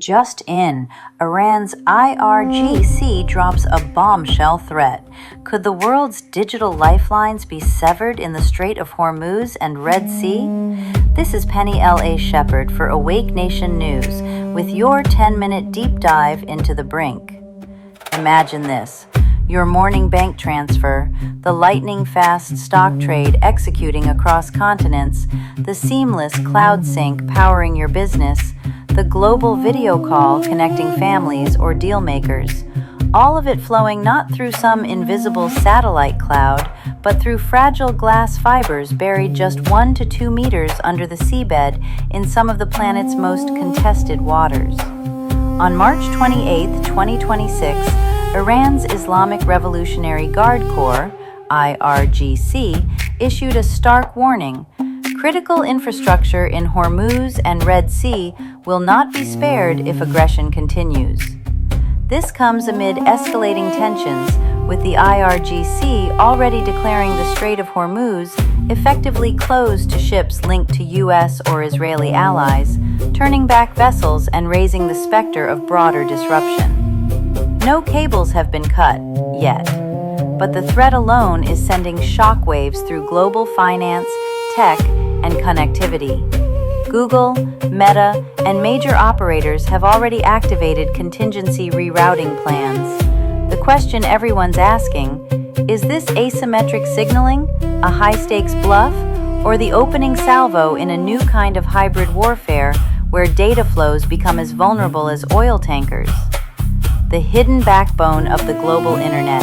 Just in, Iran's IRGC drops a bombshell threat. Could the world's digital lifelines be severed in the Strait of Hormuz and Red Sea? This is Penny L.A. Shepherd for Awake Nation News with your 10-minute deep dive into the brink. Imagine this. Your morning bank transfer, the lightning-fast stock trade executing across continents, the seamless cloud sync powering your business, the global video call connecting families or deal makers, all of it flowing not through some invisible satellite cloud, but through fragile glass fibers buried just 1 to 2 meters under the seabed in some of the planet's most contested waters. On March 28, 2026, Iran's Islamic Revolutionary Guard Corps, IRGC, issued a stark warning. Critical infrastructure in Hormuz and Red Sea will not be spared if aggression continues. This comes amid escalating tensions, with the IRGC already declaring the Strait of Hormuz effectively closed to ships linked to U.S. or Israeli allies, turning back vessels and raising the specter of broader disruption. No cables have been cut, yet, but the threat alone is sending shockwaves through global finance, tech, and connectivity. Google, Meta, and major operators have already activated contingency rerouting plans. The question everyone's asking, is this asymmetric signaling, a high-stakes bluff, or the opening salvo in a new kind of hybrid warfare where data flows become as vulnerable as oil tankers? The hidden backbone of the global internet.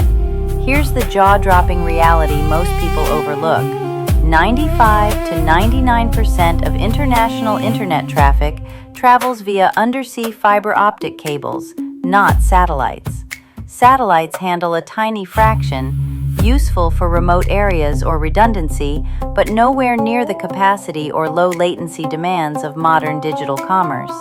Here's the jaw-dropping reality most people overlook. 95 to 99% of international internet traffic travels via undersea fiber optic cables, not satellites. Satellites handle a tiny fraction, useful for remote areas or redundancy, but nowhere near the capacity or low latency demands of modern digital commerce.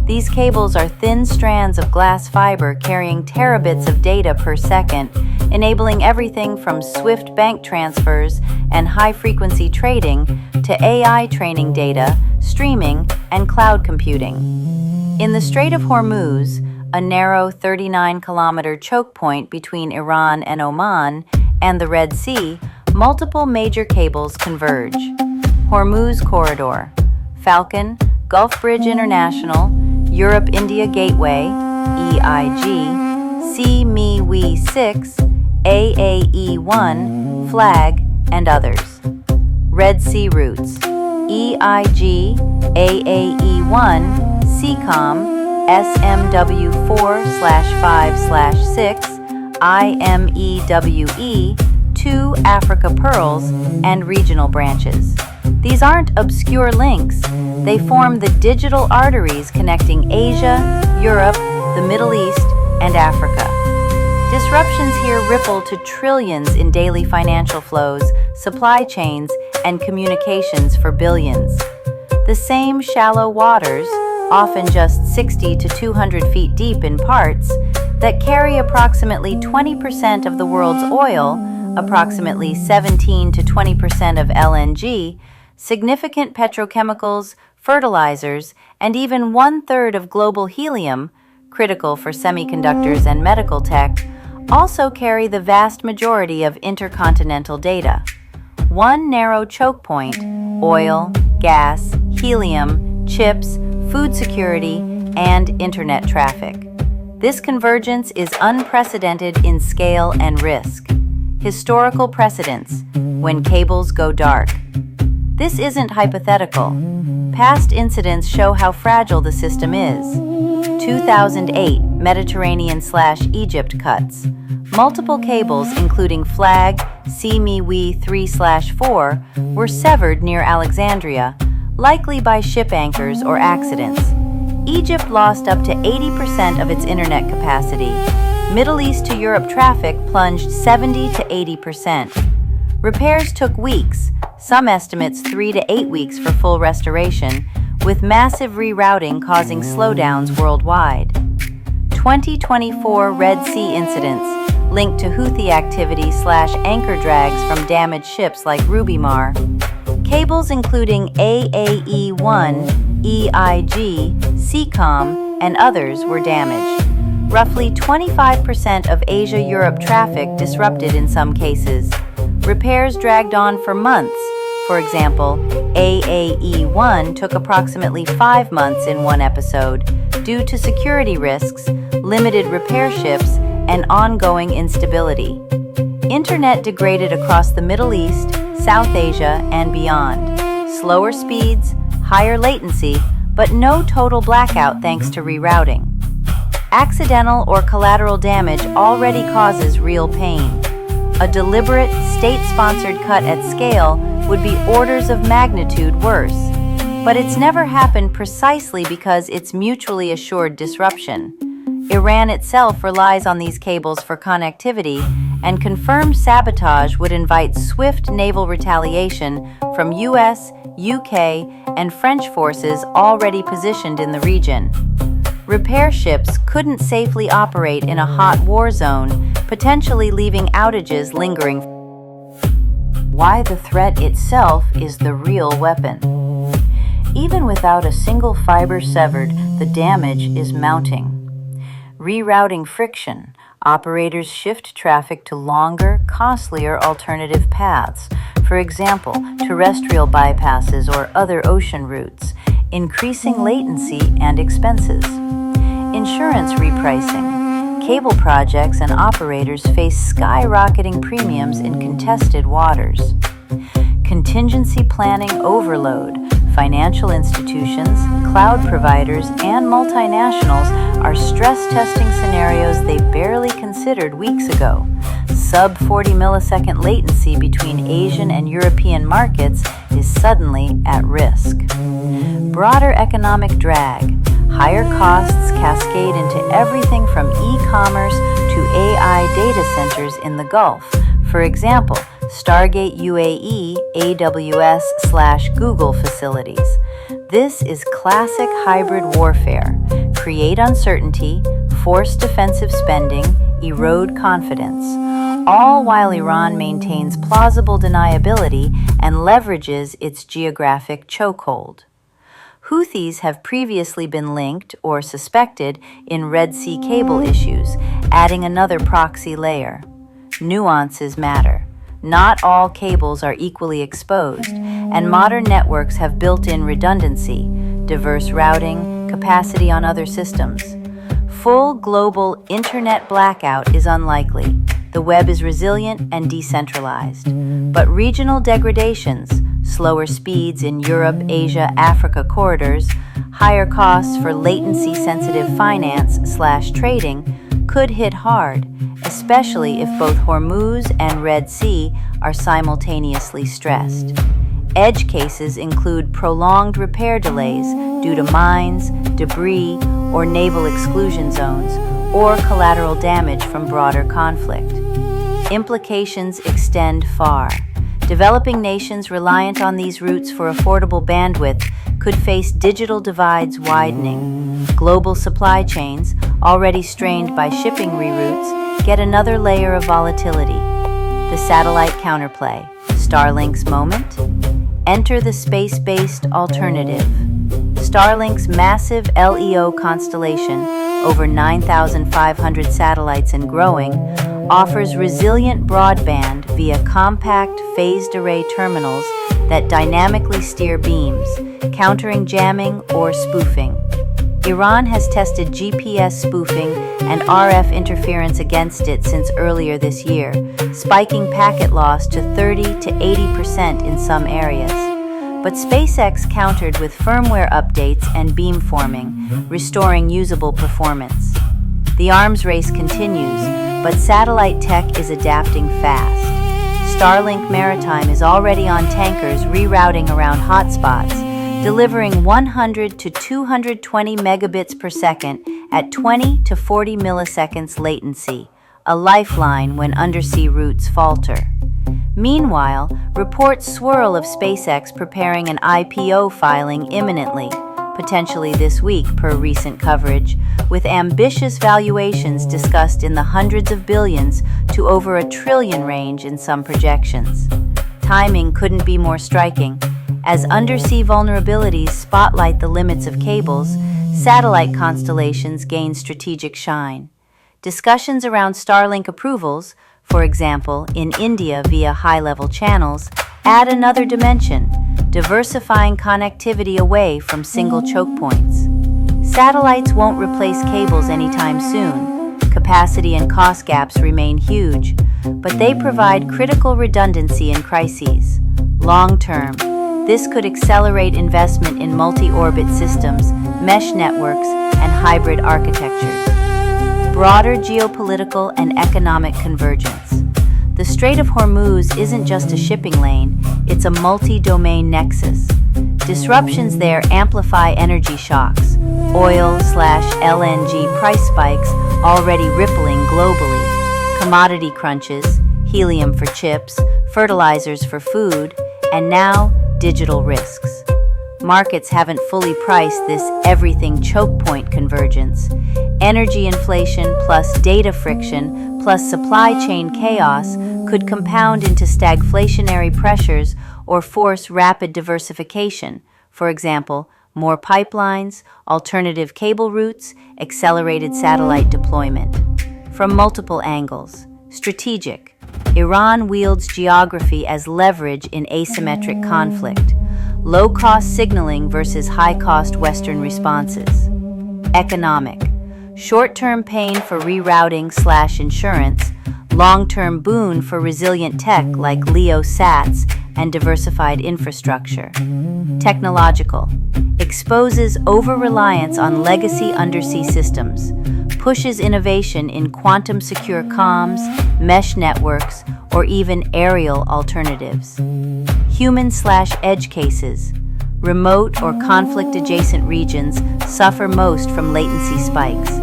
These cables are thin strands of glass fiber carrying terabits of data per second, enabling everything from swift bank transfers and high-frequency trading to AI training data, streaming, and cloud computing. In the Strait of Hormuz, a narrow 39-kilometer choke point between Iran and Oman, and the Red Sea, multiple major cables converge. Hormuz Corridor, Falcon, Gulf Bridge International, Europe-India Gateway, EIG, CME 6, AAE1, Flag, and others. Red Sea routes, EIG, AAE1, CCOM, SMW4/5/6, IMEWE, 2 Africa Pearls, and regional branches. These aren't obscure links. They form the digital arteries connecting Asia, Europe, the Middle East, and Africa. Disruptions here ripple to trillions in daily financial flows, supply chains, and communications for billions. The same shallow waters, often just 60 to 200 feet deep in parts, that carry approximately 20% of the world's oil, approximately 17 to 20% of LNG, significant petrochemicals, fertilizers, and even 1/3 of global helium, critical for semiconductors and medical tech, also carry the vast majority of intercontinental data. One narrow choke point, oil, gas, helium, chips, food security, and internet traffic. This convergence is unprecedented in scale and risk. Historical precedents, when cables go dark. This isn't hypothetical. Past incidents show how fragile the system is. 2008 Mediterranean/Egypt cuts. Multiple cables, including Flag, CME 3/4, were severed near Alexandria, likely by ship anchors or accidents. Egypt lost up to 80% of its internet capacity. Middle East to Europe traffic plunged 70 to 80%. Repairs took weeks, some estimates 3 to 8 weeks for full restoration, with massive rerouting causing slowdowns worldwide. 2024 Red Sea incidents linked to Houthi activity/anchor drags from damaged ships like Rubimar. Cables including AAE1, EIG, CCOM, and others were damaged. Roughly 25% of Asia-Europe traffic disrupted in some cases. Repairs dragged on for months. For example, AAE-1 took approximately 5 months in one episode due to security risks, limited repair ships, and ongoing instability. Internet degraded across the Middle East, South Asia, and beyond. Slower speeds, higher latency, but no total blackout thanks to rerouting. Accidental or collateral damage already causes real pain. A deliberate, state-sponsored cut at scale would be orders of magnitude worse. But it's never happened precisely because it's mutually assured disruption. Iran itself relies on these cables for connectivity, and confirmed sabotage would invite swift naval retaliation from US, UK, and French forces already positioned in the region. Repair ships couldn't safely operate in a hot war zone, potentially leaving outages lingering. Why the threat itself is the real weapon. Even without a single fiber severed, the damage is mounting. Rerouting friction, operators shift traffic to longer, costlier alternative paths, for example, terrestrial bypasses or other ocean routes, increasing latency and expenses. Insurance repricing. Cable projects and operators face skyrocketing premiums in contested waters. Contingency planning overload. Financial institutions, cloud providers, and multinationals are stress testing scenarios they barely considered weeks ago. Sub-40 millisecond latency between Asian and European markets is suddenly at risk. Broader economic drag. Higher costs cascade into everything from e-commerce to AI data centers in the Gulf. For example, Stargate UAE AWS/Google facilities. This is classic hybrid warfare. Create uncertainty, force defensive spending, erode confidence, all while Iran maintains plausible deniability and leverages its geographic chokehold. Houthis have previously been linked or suspected in Red Sea cable issues, adding another proxy layer. Nuances matter. Not all cables are equally exposed, and modern networks have built-in redundancy, diverse routing, capacity on other systems. Full global internet blackout is unlikely. The web is resilient and decentralized. But regional degradations, slower speeds in Europe, Asia, Africa corridors, higher costs for latency-sensitive finance/trading could hit hard, especially if both Hormuz and Red Sea are simultaneously stressed. Edge cases include prolonged repair delays due to mines, debris, or naval exclusion zones, or collateral damage from broader conflict. Implications extend far. Developing nations reliant on these routes for affordable bandwidth could face digital divides widening. Global supply chains, already strained by shipping reroutes, get another layer of volatility. The satellite counterplay, Starlink's moment? Enter the space-based alternative. Starlink's massive LEO constellation, over 9,500 satellites and growing, offers resilient broadband via compact phased array terminals that dynamically steer beams, countering jamming or spoofing. Iran has tested GPS spoofing and RF interference against it since earlier this year, spiking packet loss to 30 to 80% in some areas. But SpaceX countered with firmware updates and beamforming, restoring usable performance. The arms race continues, but satellite tech is adapting fast. Starlink Maritime is already on tankers rerouting around hotspots, delivering 100 to 220 megabits per second at 20 to 40 milliseconds latency, a lifeline when undersea routes falter. Meanwhile, reports swirl of SpaceX preparing an IPO filing imminently, potentially this week per recent coverage, with ambitious valuations discussed in the hundreds of billions to over $1 trillion range in some projections. Timing couldn't be more striking. As undersea vulnerabilities spotlight the limits of cables, Satellite constellations gain strategic shine. Discussions around Starlink approvals, for example, in India via high-level channels, add another dimension, diversifying connectivity away from single choke points. Satellites won't replace cables anytime soon. Capacity and cost gaps remain huge, but they provide critical redundancy in crises. Long-term, this could accelerate investment in multi-orbit systems, mesh networks, and hybrid architectures. Broader geopolitical and economic convergence. The Strait of Hormuz isn't just a shipping lane, it's a multi-domain nexus. Disruptions there amplify energy shocks, oil/LNG price spikes already rippling globally, commodity crunches, helium for chips, fertilizers for food, and now digital risks. Markets haven't fully priced this everything choke point convergence. Energy inflation plus data friction plus supply chain chaos could compound into stagflationary pressures or force rapid diversification. For example, more pipelines, alternative cable routes, accelerated satellite deployment. From multiple angles. Strategic. Iran wields geography as leverage in asymmetric conflict. Low-cost signaling versus high-cost Western responses. Economic. Short-term pain for rerouting/insurance, long-term boon for resilient tech like LEO sats and diversified infrastructure. Technological. Exposes over-reliance on legacy undersea systems, pushes innovation in quantum-secure comms, mesh networks, or even aerial alternatives. Human/edge cases. Remote or conflict-adjacent regions suffer most from latency spikes.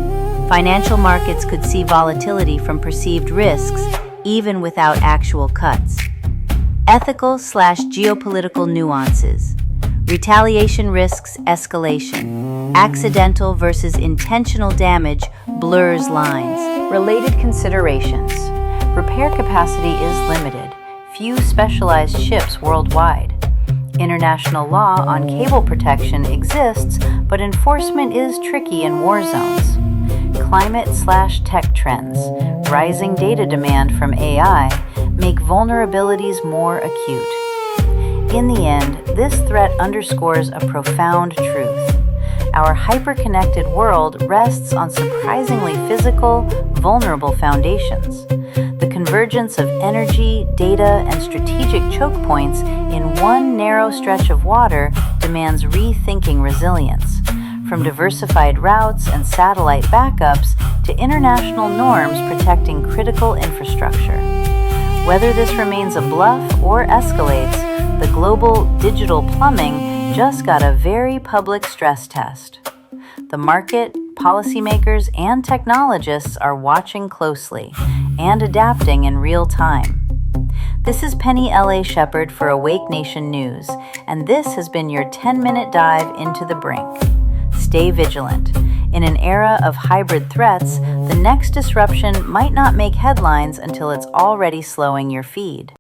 Financial markets could see volatility from perceived risks, even without actual cuts. Ethical/geopolitical nuances. Retaliation risks escalation. Accidental versus intentional damage blurs lines. Related considerations. Repair capacity is limited. Few specialized ships worldwide. International law on cable protection exists, but enforcement is tricky in war zones. Climate/tech trends. Rising data demand from AI make vulnerabilities more acute. In the end, this threat underscores a profound truth. Our hyper-connected world rests on surprisingly physical, vulnerable foundations. The convergence of energy, data, and strategic choke points in one narrow stretch of water demands rethinking resilience. From diversified routes and satellite backups to international norms protecting critical infrastructure. Whether this remains a bluff or escalates, the global digital plumbing just got a very public stress test. The market, policymakers, and technologists are watching closely and adapting in real time. This is Penny L.A. Shepherd for Awake Nation News, and this has been your 10-minute dive into the brink. Stay vigilant. In an era of hybrid threats, the next disruption might not make headlines until it's already slowing your feed.